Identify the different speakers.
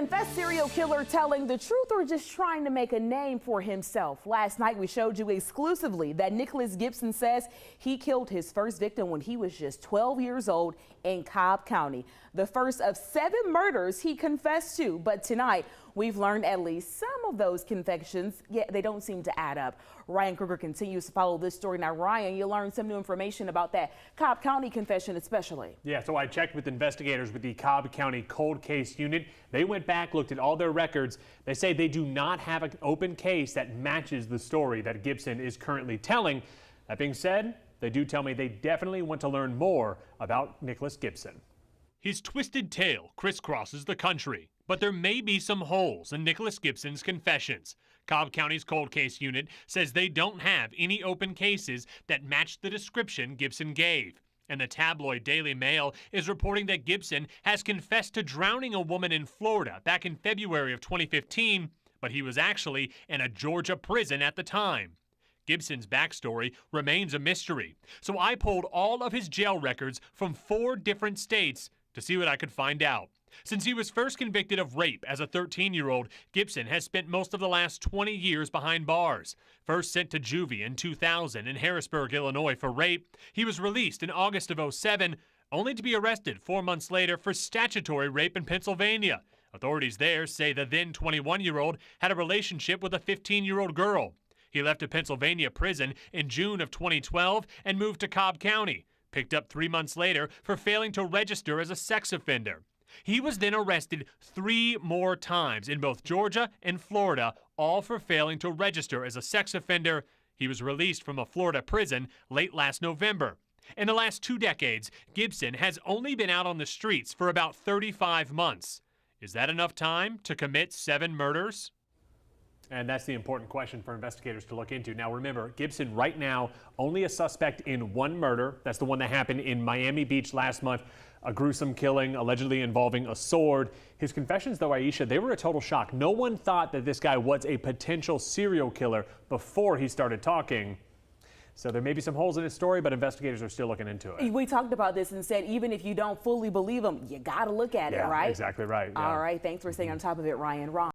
Speaker 1: Confessed serial killer telling the truth or just trying to make a name for himself. Last night we showed you exclusively that Nicholas Gibson says he killed his first victim when he was just 12 years old in Cobb County. The first of 7 murders he confessed to, but tonight we've learned at least some of those confessions, yet they don't seem to add up. Ryan Kruger continues to follow this story. Now, Ryan, you learned some new information about that Cobb County confession especially.
Speaker 2: Yeah, so I checked with investigators with the Cobb County Cold Case Unit. They went back, looked at all their records. They say they do not have an open case that matches the story that Gibson is currently telling. That being said, they do tell me they definitely want to learn more about Nicholas Gibson.
Speaker 3: His twisted tale crisscrosses the country, but there may be some holes in Nicholas Gibson's confessions. Cobb County's Cold Case Unit says they don't have any open cases that match the description Gibson gave. And the tabloid Daily Mail is reporting that Gibson has confessed to drowning a woman in Florida back in February of 2015, but he was actually in a Georgia prison at the time. Gibson's backstory remains a mystery, so I pulled all of his jail records from 4 different states to see what I could find out. Since he was first convicted of rape as a 13-year-old, Gibson has spent most of the last 20 years behind bars. First sent to juvie in 2000 in Harrisburg, Illinois for rape, he was released in August of 2007, only to be arrested 4 months later for statutory rape in Pennsylvania. Authorities there say the then 21-year-old had a relationship with a 15-year-old girl. He left a Pennsylvania prison in June of 2012 and moved to Cobb County, picked up 3 months later for failing to register as a sex offender. He was then arrested 3 more times in both Georgia and Florida, all for failing to register as a sex offender. He was released from a Florida prison late last November. In the last 2 decades, Gibson has only been out on the streets for about 35 months. Is that enough time to commit 7 murders?
Speaker 2: And that's the important question for investigators to look into. Now, remember, Gibson right now only a suspect in 1 murder. That's the one that happened in Miami Beach last month, a gruesome killing allegedly involving a sword. His confessions, though, Aisha, they were a total shock. No one thought that this guy was a potential serial killer before he started talking. So there may be some holes in his story, but investigators are still looking into it.
Speaker 1: We talked about this and said even if you don't fully believe him, you got to look at it, right?
Speaker 2: Exactly right. Yeah.
Speaker 1: All right. Thanks for staying on top of it, Ryan.